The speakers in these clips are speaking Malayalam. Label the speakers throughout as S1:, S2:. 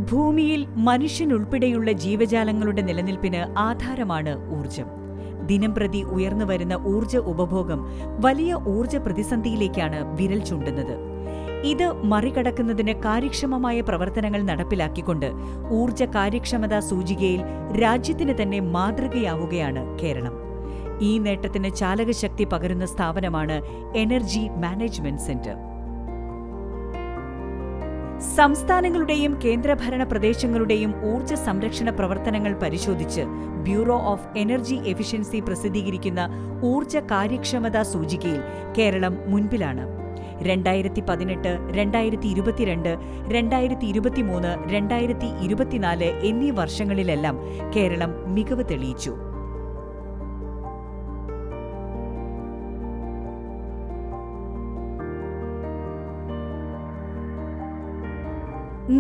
S1: ഭൂമിയിൽ മനുഷ്യനുൾപ്പെടെയുള്ള ജീവജാലങ്ങളുടെ നിലനിൽപ്പിന് ആധാരമാണ് ഊർജം. ദിനംപ്രതി ഉയർന്നുവരുന്ന ഊർജ ഉപഭോഗം വലിയ ഊർജ പ്രതിസന്ധിയിലേക്കാണ് വിരൽ ചൂണ്ടുന്നത്. ഇത് മറികടക്കുന്നതിന് കാര്യക്ഷമമായ പ്രവർത്തനങ്ങൾ നടപ്പിലാക്കിക്കൊണ്ട് ഊർജ കാര്യക്ഷമതാ സൂചികയിൽ രാജ്യത്തിന് തന്നെ മാതൃകയാവുകയാണ് കേരളം. ഈ നേട്ടത്തിന് ചാലകശക്തി പകരുന്ന സ്ഥാപനമാണ് എനർജി മാനേജ്മെന്റ് സെന്റർ. സംസ്ഥാനങ്ങളുടെയും കേന്ദ്രഭരണ പ്രദേശങ്ങളുടെയും ഊർജ്ജ സംരക്ഷണ പ്രവർത്തനങ്ങൾ പരിശോധിച്ച് ബ്യൂറോ ഓഫ് എനർജി എഫിഷ്യൻസി പ്രസിദ്ധീകരിക്കുന്ന ഊർജ്ജ കാര്യക്ഷമതാ സൂചികയിൽ കേരളം മുൻപിലാണ്. 2018, 2022, 2023, 2024 എന്നീ വർഷങ്ങളിലെല്ലാം കേരളം മികവ് തെളിയിച്ചു.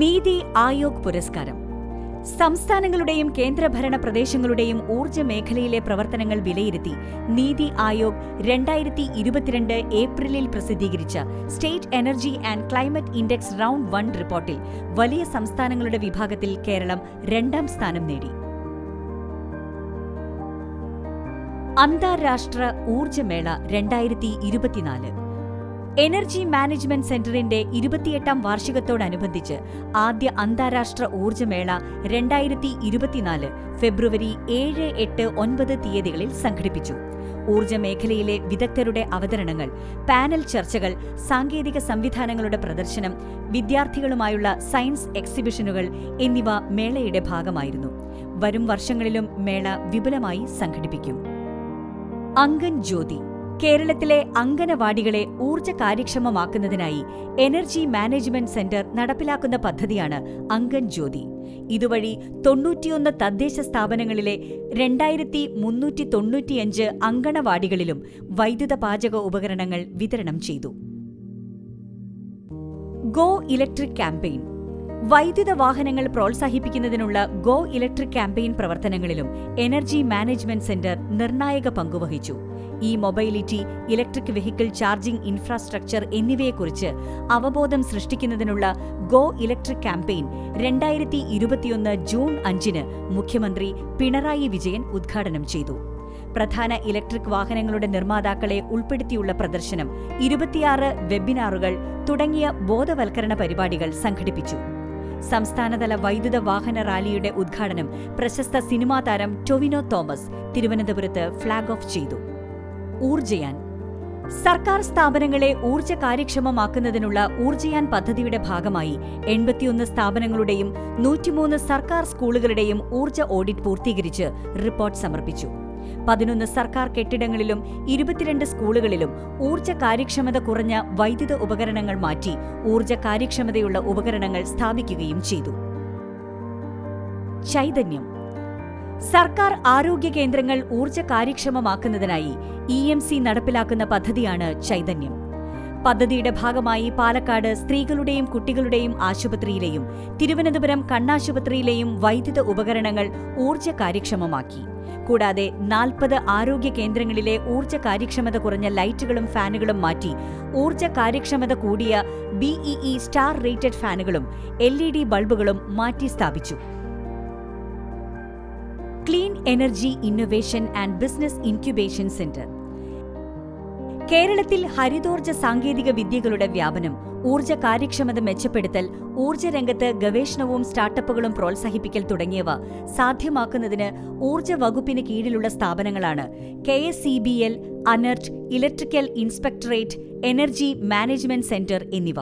S1: നീതി ആയോഗ് പുരസ്കാരം. സംസ്ഥാനങ്ങളുടെയും കേന്ദ്രഭരണ പ്രദേശങ്ങളുടെയും ഊർജ്ജ മേഖലയിലെ പ്രവർത്തനങ്ങൾ വിലയിരുത്തി നീതി ആയോഗ് 2022 ഏപ്രിലിൽ പ്രസിദ്ധീകരിച്ച state energy and climate index round 1 റിപ്പോർട്ടിൽ വലിയ സംസ്ഥാനങ്ങളുടെ വിഭാഗത്തിൽ കേരളം 2ാം സ്ഥാനം നേടി. അന്താരാഷ്ട്ര ഊർജ്ജമേള 2024. എനർജി മാനേജ്മെന്റ് സെന്ററിന്റെ 28ാം വാർഷികത്തോടനുബന്ധിച്ച് ആദ്യ അന്താരാഷ്ട്ര ഊർജ്ജമേള 2024 ഫെബ്രുവരി 7, 8, 9 തീയതികളിൽ സംഘടിപ്പിച്ചു. ഊർജ്ജ മേഖലയിലെ വിദഗ്ധരുടെ അവതരണങ്ങൾ, പാനൽ ചർച്ചകൾ, സാങ്കേതിക സംവിധാനങ്ങളുടെ പ്രദർശനം, വിദ്യാർത്ഥികളുമായുള്ള സയൻസ് എക്സിബിഷനുകൾ എന്നിവ മേളയുടെ ഭാഗമായിരുന്നു. വരും വർഷങ്ങളിലും മേള വിപുലമായി സംഘടിപ്പിക്കും. അംഗൻ ജ്യോതി. കേരളത്തിലെ അംഗനവാടികളെ ഊർജ്ജ കാര്യക്ഷമമാക്കുന്നതിനായി എനർജി മാനേജ്മെന്റ് സെന്റർ നടപ്പിലാക്കുന്ന പദ്ധതിയാണ് അംഗൻ ജ്യോതി. ഇതുവഴി 91 തദ്ദേശ സ്ഥാപനങ്ങളിലെ 2395 അങ്കണവാടികളിലും വൈദ്യുത പാചക ഉപകരണങ്ങൾ വിതരണം ചെയ്തു. Go electric campaign. വൈദ്യുത വാഹനങ്ങൾ പ്രോത്സാഹിപ്പിക്കുന്നതിനുള്ള ഗോ ഇലക്ട്രിക് ക്യാമ്പയിൻ പ്രവർത്തനങ്ങളിലും എനർജി മാനേജ്മെന്റ് സെന്റർ നിർണായക പങ്കുവഹിച്ചു. E mobility, electric vehicle charging infrastructure എന്നിവയെക്കുറിച്ച് അവബോധം സൃഷ്ടിക്കുന്നതിനുള്ള ഗോ ഇലക്ട്രിക് ക്യാമ്പയിൻ 2021 ജൂൺ 5 മുഖ്യമന്ത്രി പിണറായി വിജയൻ ഉദ്ഘാടനം ചെയ്തു. പ്രധാന ഇലക്ട്രിക് വാഹനങ്ങളുടെ നിർമ്മാതാക്കളെ ഉൾപ്പെടുത്തിയുള്ള പ്രദർശനം, 26 വെബിനാറുകൾ തുടങ്ങിയ ബോധവൽക്കരണ പരിപാടികൾ സംഘടിപ്പിച്ചു. സംസ്ഥാനതല വൈദ്യുത വാഹന റാലിയുടെ ഉദ്ഘാടനം പ്രശസ്ത സിനിമാ താരം ടൊവിനോ തോമസ് തിരുവനന്തപുരത്ത് ഫ്ളാഗ് ഓഫ് ചെയ്തു. ഊർജയാൻ. സർക്കാർ സ്ഥാപനങ്ങളെ ഊർജ്ജ കാര്യക്ഷമമാക്കുന്നതിനുള്ള ഊർജയാൻ പദ്ധതിയുടെ ഭാഗമായി 81 സ്ഥാപനങ്ങളുടെയും 103 സർക്കാർ സ്കൂളുകളുടെയും ഊർജ്ജ ഓഡിറ്റ് പൂർത്തീകരിച്ച് റിപ്പോർട്ട് സമർപ്പിച്ചു. 11 സർക്കാർ കെട്ടിടങ്ങളിലും 22 സ്കൂളുകളിലും ഊർജ്ജ കാര്യക്ഷമത കുറഞ്ഞ വൈദ്യുത ഉപകരണങ്ങൾ മാറ്റി ഊർജ്ജ കാര്യക്ഷമതയുള്ള ഉപകരണങ്ങൾ സ്ഥാപിക്കുകയും ചെയ്തു. ചൈതന്യം. സർക്കാർ ആരോഗ്യ കേന്ദ്രങ്ങൾ ഊർജ്ജ കാര്യക്ഷമമാക്കുന്നതിനായി EMC നടപ്പിലാക്കുന്ന പദ്ധതിയാണ് ചൈതന്യം. പദ്ധതിയുടെ ഭാഗമായി പാലക്കാട് സ്ത്രീകളുടെയും കുട്ടികളുടെയും ആശുപത്രിയിലെയും തിരുവനന്തപുരം കണ്ണാശുപത്രിയിലെയും വൈദ്യുത ഉപകരണങ്ങൾ ഊർജ്ജ കാര്യക്ഷമമാക്കി. കൂടാതെ 40 ആരോഗ്യ കേന്ദ്രങ്ങളിലെ ഊർജ്ജ കാര്യക്ഷമത കുറഞ്ഞ ലൈറ്റുകളും ഫാനുകളും മാറ്റി ഊർജ്ജ കാര്യക്ഷമത കൂടിയ BEE സ്റ്റാർ റേറ്റഡ് ഫാനുകളും LED ബൾബുകളും മാറ്റി സ്ഥാപിച്ചു. Clean energy innovation and business incubation centre. കേരളത്തിൽ ഹരിതോർജ്ജ സാങ്കേതിക വിദ്യകളുടെ വ്യാപനം, ഊർജ്ജ കാര്യക്ഷമത മെച്ചപ്പെടുത്തൽ, ഊർജ്ജരംഗത്ത് ഗവേഷണവും സ്റ്റാർട്ടപ്പുകളും പ്രോത്സാഹിപ്പിക്കൽ തുടങ്ങിയവ സാധ്യമാക്കുന്നതിന് ഊർജ്ജ വകുപ്പിന് കീഴിലുള്ള സ്ഥാപനങ്ങളാണ് KSEBL, ANERT, electrical inspectorate, energy management centre എന്നിവ.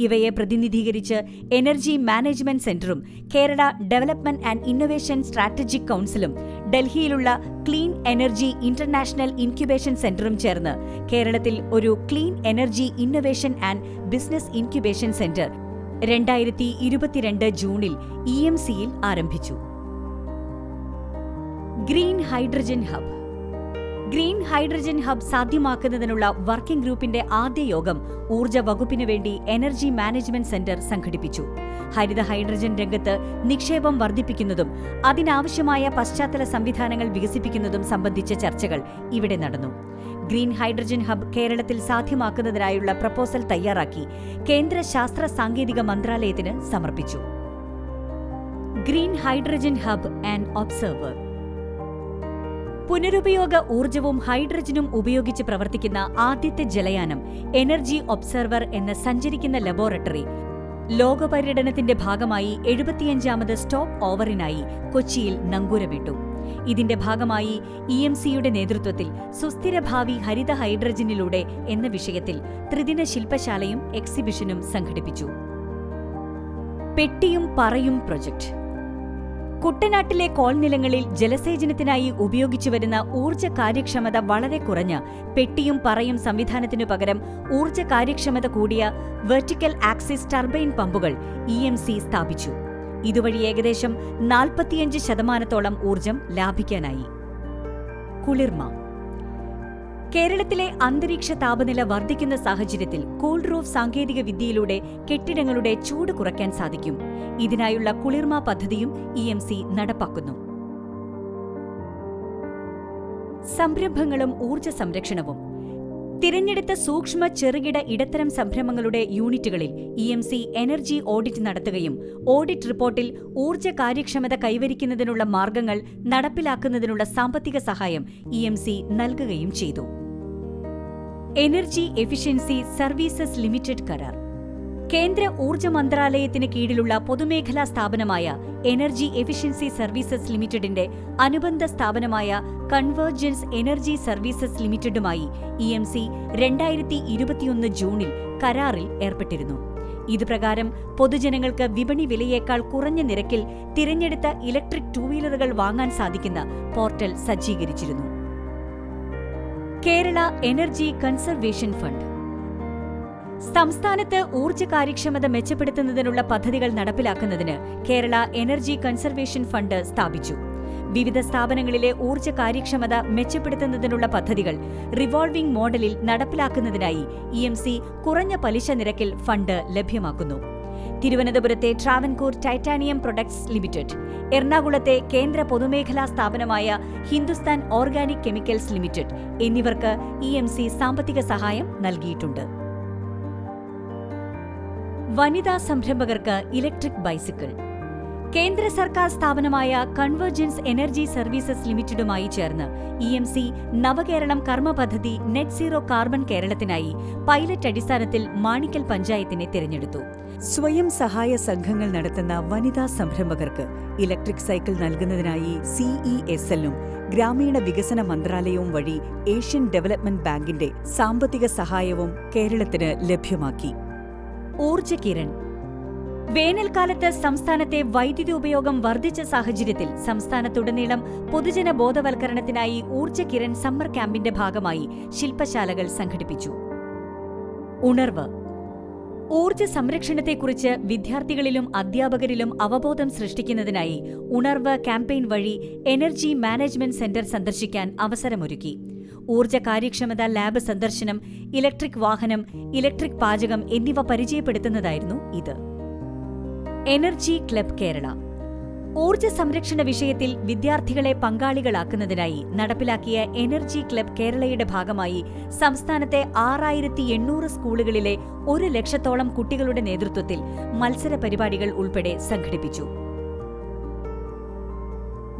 S1: ഇവയെ പ്രതിനിധീകരിച്ച് എനർജി മാനേജ്മെന്റ് സെന്ററും Kerala development and innovation strategic കൗൺസിലും ഡൽഹിയിലുള്ള ക്ലീൻ എനർജി ഇന്റർനാഷണൽ ഇൻക്യുബേഷൻ സെന്ററും ചേർന്ന് കേരളത്തിൽ ഒരു clean energy innovation and business incubation centre 2022 ജൂണിൽ EMCയിൽ ആരംഭിച്ചു. Green hydrogen hub. Green hydrogen hub സാധ്യമാക്കുന്നതിനുള്ള വർക്കിംഗ് ഗ്രൂപ്പിന്റെ ആദ്യ യോഗം ഊർജ്ജ വകുപ്പിനു വേണ്ടി എനർജി മാനേജ്മെന്റ് സെന്റർ സംഘടിപ്പിച്ചു. ഹരിത ഹൈഡ്രജൻ രംഗത്ത് നിക്ഷേപം വർദ്ധിപ്പിക്കുന്നതും അതിനാവശ്യമായ പശ്ചാത്തല സംവിധാനങ്ങൾ വികസിപ്പിക്കുന്നതും സംബന്ധിച്ച ചർച്ചകൾ ഇവിടെ നടന്നു. ഗ്രീൻ ഹൈഡ്രജൻ ഹബ് കേരളത്തിൽ സാധ്യമാക്കുന്നതിനായുള്ള പ്രപ്പോസൽ തയ്യാറാക്കി കേന്ദ്ര ശാസ്ത്ര സാങ്കേതിക മന്ത്രാലയത്തിന് സമർപ്പിച്ചു. Green hydrogen hub and observer. പുനരുപയോഗ ഊർജവും ഹൈഡ്രജനും ഉപയോഗിച്ച് പ്രവർത്തിക്കുന്ന ആദ്യത്തെ ജലയാനം എനർജി ഒബ്സർവർ എന്ന സഞ്ചരിക്കുന്ന ലബോറട്ടറി ലോകപര്യടനത്തിന്റെ ഭാഗമായി 75ാമത് സ്റ്റോപ്പ് ഓവറിനായി കൊച്ചിയിൽ നങ്കൂരമിട്ടു. ഇതിന്റെ ഭാഗമായി EMCയുടെ നേതൃത്വത്തിൽ സുസ്ഥിരഭാവി ഹരിത ഹൈഡ്രജനിലൂടെ എന്ന വിഷയത്തിൽ ത്രിദിന ശില്പശാലയും എക്സിബിഷനും സംഘടിപ്പിച്ചു. പെട്ടിയും പറയും പ്രൊജക്ട്. കുട്ടനാട്ടിലെ കോൾനിലങ്ങളിൽ ജലസേചനത്തിനായി ഉപയോഗിച്ചുവരുന്ന ഊർജ്ജ കാര്യക്ഷമത വളരെ കുറഞ്ഞ പെട്ടിയും പറയും സംവിധാനത്തിനു പകരം ഊർജ്ജ കാര്യക്ഷമത കൂടിയ വെർട്ടിക്കൽ ആക്സിസ് ടർബൈൻ പമ്പുകൾ EMC സ്ഥാപിച്ചു. ഇതുവഴി ഏകദേശം 45% ഊർജ്ജം ലാഭിക്കാനായി. കുളിർമ. കേരളത്തിലെ അന്തരീക്ഷ താപനില വർദ്ധിക്കുന്ന സാഹചര്യത്തിൽ കൂൾ റൂഫ് സാങ്കേതിക വിദ്യയിലൂടെ കെട്ടിടങ്ങളുടെ ചൂട് കുറയ്ക്കാൻ സാധിക്കും. ഇതിനായുള്ള കുളിർമ പദ്ധതിയും EMC നടപ്പാക്കുന്നു. സംരംഭങ്ങളും ഊർജ്ജ സംരക്ഷണവും. തിരഞ്ഞെടുത്ത സൂക്ഷ്മ ചെറുകിട ഇടത്തരം സംരംഭങ്ങളുടെ യൂണിറ്റുകളിൽ EMC എനർജി ഓഡിറ്റ് നടത്തുകയും ഓഡിറ്റ് റിപ്പോർട്ടിൽ ഊർജ്ജ കാര്യക്ഷമത കൈവരിക്കുന്നതിനുള്ള മാർഗങ്ങൾ നടപ്പിലാക്കുന്നതിനുള്ള സാമ്പത്തിക സഹായം EMC നൽകുകയും ചെയ്തു. എനർജി എഫിഷ്യൻസി സർവീസസ് ലിമിറ്റഡ് കരാർ. കേന്ദ്ര ഊർജ്ജ മന്ത്രാലയത്തിന് കീഴിലുള്ള പൊതുമേഖലാ സ്ഥാപനമായ എനർജി എഫിഷ്യൻസി സർവീസസ് ലിമിറ്റഡിന്റെ അനുബന്ധ സ്ഥാപനമായ കൺവേർജൻസ് എനർജി സർവീസസ് ലിമിറ്റഡുമായി EMC 2021 ജൂണിൽ കരാറിൽ ഏർപ്പെട്ടിരുന്നു. ഇതുപ്രകാരം പൊതുജനങ്ങൾക്ക് വിപണി വിലയേക്കാൾ കുറഞ്ഞ നിരക്കിൽ തിരഞ്ഞെടുത്ത ഇലക്ട്രിക് ടൂവീലറുകൾ വാങ്ങാൻ സാധിക്കുന്ന പോർട്ടൽ സജ്ജീകരിച്ചിരുന്നു. Kerala energy conservation fund. സംസ്ഥാനത്ത് ഊർജ്ജ കാര്യക്ഷമത മെച്ചപ്പെടുത്തുന്നതിനുള്ള പദ്ധതികൾ നടപ്പിലാക്കുന്നതിന് കേരള എനർജി കൺസർവേഷൻ ഫണ്ട് സ്ഥാപിച്ചു. വിവിധ സ്ഥാപനങ്ങളിലെ ഊർജ്ജ കാര്യക്ഷമത മെച്ചപ്പെടുത്തുന്നതിനുള്ള പദ്ധതികൾ റിവോൾവിംഗ് മോഡലിൽ നടപ്പിലാക്കുന്നതിനായി EMC കുറഞ്ഞ പലിശ നിരക്കിൽ ഫണ്ട് ലഭ്യമാക്കുന്നു. തിരുവനന്തപുരത്തെ ട്രാവൻകൂർ ടൈറ്റാനിയം പ്രൊഡക്ട്സ് ലിമിറ്റഡ്, എറണാകുളത്തെ കേന്ദ്ര പൊതുമേഖലാ സ്ഥാപനമായ ഹിന്ദുസ്ഥാൻ ഓർഗാനിക് കെമിക്കൽസ് ലിമിറ്റഡ് എന്നിവർക്ക് EMC സാമ്പത്തിക സഹായം നൽകിയിട്ടുണ്ട്. വനിതാ സംരംഭകർക്ക് ഇലക്ട്രിക് ബൈസിക്കിൾ. കേന്ദ്ര സർക്കാർ സ്ഥാപനമായ കൺവേർജൻസ് എനർജി സർവീസസ് ലിമിറ്റഡുമായി ചേർന്ന് EMC നവകേരളം കർമ്മ പദ്ധതി നെറ്റ് സീറോ കാർബൺ കേരളത്തിനായി പൈലറ്റ് അടിസ്ഥാനത്തിൽ മാണിക്കൽ പഞ്ചായത്തിനെ തിരഞ്ഞെടുത്തു. സ്വയം സഹായ സംഘങ്ങൾ നടത്തുന്ന വനിതാ സംരംഭകർക്ക് ഇലക്ട്രിക് സൈക്കിൾ നൽകുന്നതിനായി CESL-ഉം ഗ്രാമീണ വികസന മന്ത്രാലയവും വഴി ഏഷ്യൻ ഡെവലപ്മെന്റ് ബാങ്കിന്റെ സാമ്പത്തിക സഹായവും കേരളത്തിന് ലഭ്യമാക്കി. ഊർജ്ജ കിരൺ. വേനൽക്കാലത്ത് സംസ്ഥാനത്തെ വൈദ്യുതി ഉപയോഗം വർദ്ധിച്ച സാഹചര്യത്തിൽ സംസ്ഥാനത്തുടനീളം പൊതുജന ബോധവൽക്കരണത്തിനായി ഊർജ്ജ കിരൺ സമ്മർ ക്യാമ്പിന്റെ ഭാഗമായി ശില്പശാലകൾ സംഘടിപ്പിച്ചു. ഉണർവ്. ഊർജ്ജ സംരക്ഷണത്തെക്കുറിച്ച് വിദ്യാർത്ഥികളിലും അധ്യാപകരിലും അവബോധം സൃഷ്ടിക്കുന്നതിനായി ഉണർവ് ക്യാമ്പയിൻ വഴി എനർജി മാനേജ്മെന്റ് സെന്റർ സന്ദർശിക്കാൻ അവസരമൊരുക്കി. ഊർജ്ജ കാര്യക്ഷമത ലാബ് സന്ദർശനം, ഇലക്ട്രിക് വാഹനം, ഇലക്ട്രിക് പാചകം എന്നിവ പരിചയപ്പെടുത്തുന്നതായിരുന്നു ഇത്. Energy club Kerala. ഊർജ്ജ സംരക്ഷണ വിഷയത്തിൽ വിദ്യാർത്ഥികളെ പങ്കാളികളാക്കുന്നതിനായി നടപ്പിലാക്കിയ എനർജി ക്ലബ് കേരളയുടെ ഭാഗമായി സംസ്ഥാനത്തെ 6800 സ്കൂളുകളിലെ 1 ലക്ഷത്തോളം കുട്ടികളുടെ നേതൃത്വത്തിൽ മത്സര പരിപാടികൾ ഉൾപ്പെടെ സംഘടിപ്പിച്ചു.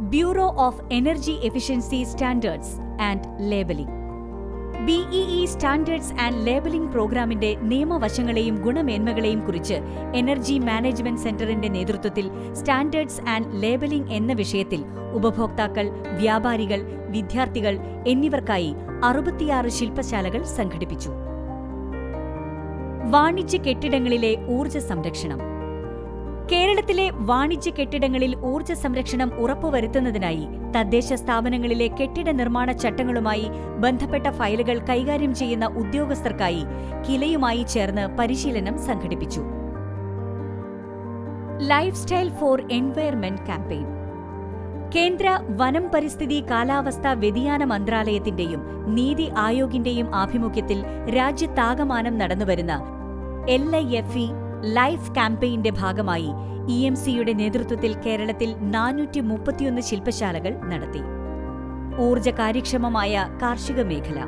S1: Bureau of energy efficiency standards and labelling. BEE standards and labelling പ്രോഗ്രാമിന്റെ നിയമവശങ്ങളെയും ഗുണമേന്മകളെയും കുറിച്ച് എനർജി മാനേജ്മെന്റ് സെന്ററിന്റെ നേതൃത്വത്തിൽ സ്റ്റാൻഡേർഡ്സ് ആൻഡ് ലേബലിംഗ് എന്ന വിഷയത്തിൽ ഉപഭോക്താക്കൾ, വ്യാപാരികൾ, വിദ്യാർത്ഥികൾ എന്നിവർക്കായി 66 ശില്പശാലകൾ സംഘടിപ്പിച്ചു. വാണിജ്യ കെട്ടിടങ്ങളിലെ ഊർജ്ജ സംരക്ഷണം. കേരളത്തിലെ വാണിജ്യ കെട്ടിടങ്ങളിൽ ഊർജ്ജ സംരക്ഷണം ഉറപ്പുവരുത്തുന്നതിനായി തദ്ദേശ സ്ഥാപനങ്ങളിലെ കെട്ടിട നിർമ്മാണ ചട്ടങ്ങളുമായി ബന്ധപ്പെട്ട ഫയലുകൾ കൈകാര്യം ചെയ്യുന്ന ഉദ്യോഗസ്ഥർക്കായി കിലയുമായി ചേർന്ന് പരിശീലനം സംഘടിപ്പിച്ചു. Life style for environment campaign. കേന്ദ്ര വനം, പരിസ്ഥിതി, കാലാവസ്ഥാ വ്യതിയാന മന്ത്രാലയത്തിന്റെയും നീതി ആയോഗിന്റെയും ആഭിമുഖ്യത്തിൽ രാജ്യത്താകമാനം നടന്നുവരുന്ന LIFE ലൈഫ് ക്യാമ്പയിന്റെ ഭാഗമായി EMCയുടെ നേതൃത്വത്തിൽ കേരളത്തിൽ 431 ശില്പശാലകൾ നടത്തി. ഊർജ്ജ കാര്യക്ഷമമായ കാർഷിക മേഖല.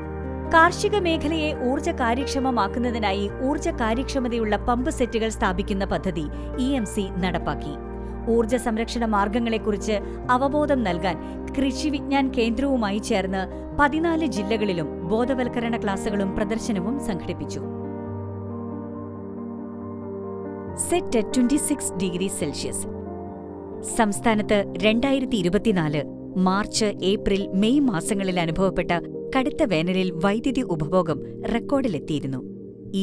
S1: കാർഷിക മേഖലയെ ഊർജ്ജ കാര്യക്ഷമമാക്കുന്നതിനായി ഊർജ്ജ കാര്യക്ഷമതയുള്ള പമ്പ് സെറ്റുകൾ സ്ഥാപിക്കുന്ന പദ്ധതി EMC നടപ്പാക്കി. ഊർജ്ജ സംരക്ഷണ മാർഗങ്ങളെക്കുറിച്ച് അവബോധം നൽകാൻ കൃഷി വിജ്ഞാൻ കേന്ദ്രവുമായി ചേർന്ന് 14 ജില്ലകളിലും ബോധവൽക്കരണ ക്ലാസുകളും പ്രദർശനവും സംഘടിപ്പിച്ചു. Set at 26 degree Celsius. സംസ്ഥാനത്ത് 2024 മാർച്ച്, ഏപ്രിൽ, മെയ് മാസങ്ങളിൽ അനുഭവപ്പെട്ട കടുത്ത വേനലിൽ വൈദ്യുതി ഉപഭോഗം റെക്കോർഡിലെത്തിയിരുന്നു.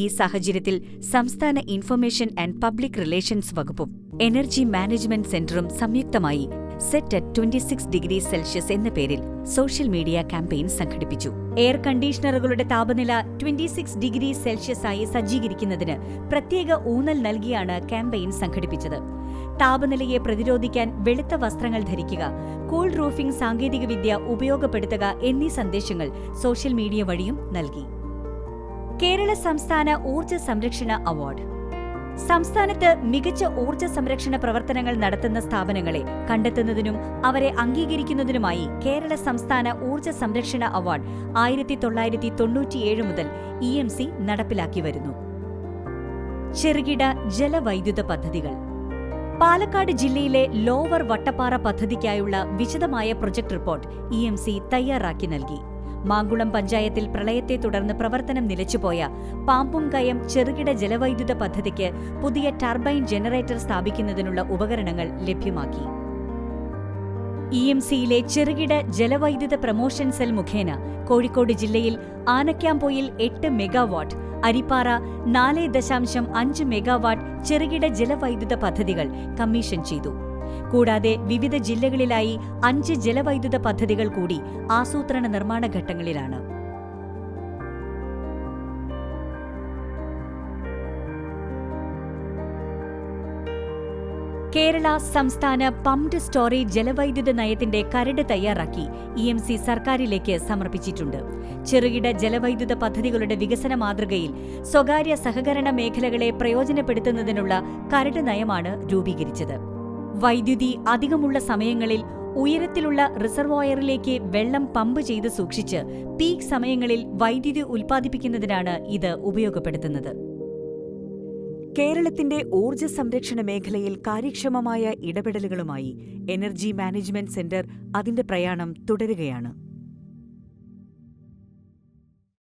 S1: ഈ സാഹചര്യത്തിൽ സംസ്ഥാന ഇൻഫർമേഷൻ ആൻഡ് പബ്ലിക് റിലേഷൻസ് വകുപ്പും എനർജി മാനേജ്മെന്റ് സെന്ററും സംയുക്തമായി സെറ്റ് അറ്റ് 26 ഡിഗ്രി സെൽഷ്യസ് എന്ന പേരിൽ സോഷ്യൽ മീഡിയ ക്യാമ്പയിൻ സംഘടിപ്പിച്ചു. എയർ കണ്ടീഷണറുകളുടെ താപനില 26 ഡിഗ്രി സെൽഷ്യസ് ആയി സജ്ജീകരിക്കുന്നതിന് പ്രത്യേക ഊന്നൽ നൽകിയാണ് ക്യാമ്പയിൻ സംഘടിപ്പിച്ചത്. താപനിലയെ പ്രതിരോധിക്കാൻ വെളുത്ത വസ്ത്രങ്ങൾ ധരിക്കുക, കൂൾ റൂഫിംഗ് സാങ്കേതികവിദ്യ ഉപയോഗപ്പെടുത്തുക എന്നീ സന്ദേശങ്ങൾ സോഷ്യൽ മീഡിയ വഴിയും നൽകി. കേരള സംസ്ഥാന ഊർജ്ജ സംരക്ഷണ അവാർഡ്. സംസ്ഥാനത്ത് മികച്ച ഊർജ്ജ സംരക്ഷണ പ്രവർത്തനങ്ങൾ നടത്തുന്ന സ്ഥാപനങ്ങളെ കണ്ടെത്തുന്നതിനും അവരെ അംഗീകരിക്കുന്നതിനുമായി കേരള സംസ്ഥാന ഊർജ്ജ സംരക്ഷണ അവാർഡ് 1997 മുതൽ EMC നടപ്പിലാക്കി വരുന്നു. ചെറുകിട ജലവൈദ്യുത പദ്ധതികൾ. പാലക്കാട് ജില്ലയിലെ ലോവർ വട്ടപ്പാറ പദ്ധതിക്കായുള്ള വിശദമായ പ്രൊജക്ട് റിപ്പോർട്ട് EMC തയ്യാറാക്കി നൽകി. മാങ്കുളം പഞ്ചായത്തിൽ പ്രളയത്തെ തുടർന്ന് പ്രവർത്തനം നിലച്ചുപോയ പാമ്പുംകയം ചെറുകിട ജലവൈദ്യുത പദ്ധതിക്ക് പുതിയ ടർബൈൻ ജനറേറ്റർ സ്ഥാപിക്കുന്നതിനുള്ള ഉപകരണങ്ങൾ ലഭ്യമാക്കി. EMCയിലെ ചെറുകിട ജലവൈദ്യുത പ്രമോഷൻ സെൽ മുഖേന കോഴിക്കോട് ജില്ലയിൽ ആനക്കാംപൊയിൽ 8 മെഗാവാട്ട്, അരിപ്പാറ 4.5 മെഗാവാട്ട് ചെറുകിട ജലവൈദ്യുത പദ്ധതികൾ കമ്മീഷൻ ചെയ്തു. കൂടാതെ വിവിധ ജില്ലകളിലായി 5 ജലവൈദ്യുത പദ്ധതികൾ കൂടി ആസൂത്രണ നിർമ്മാണ ഘട്ടങ്ങളിലാണ്. കേരള സംസ്ഥാന പംപ്ഡ് സ്റ്റോറേജ് ജലവൈദ്യുത നയത്തിന്റെ കരട് തയ്യാറാക്കി EMC സർക്കാരിലേക്ക് സമർപ്പിച്ചിട്ടുണ്ട്. ചെറുകിട ജലവൈദ്യുത പദ്ധതികളുടെ വികസന മാതൃകയിൽ സ്വകാര്യ സഹകരണ മേഖലകളെ പ്രയോജനപ്പെടുത്തുന്നതിനുള്ള കരട് നയമാണ് രൂപീകരിച്ചത്. വൈദ്യുതി അധികമുള്ള സമയങ്ങളിൽ ഉയരത്തിലുള്ള റിസർവോയറിലേക്ക് വെള്ളം പമ്പ് ചെയ്ത് സൂക്ഷിച്ച് പീക്ക് സമയങ്ങളിൽ വൈദ്യുതി ഉൽപ്പാദിപ്പിക്കുന്നതിനാണ് ഇത് ഉപയോഗപ്പെടുത്തുന്നത്. കേരളത്തിന്റെ ഊർജ്ജ സംരക്ഷണ മേഖലയിൽ കാര്യക്ഷമമായ ഇടപെടലുകളുമായി എനർജി മാനേജ്മെന്റ് സെന്റർ അതിന്റെ പ്രയാണം തുടരുകയാണ്.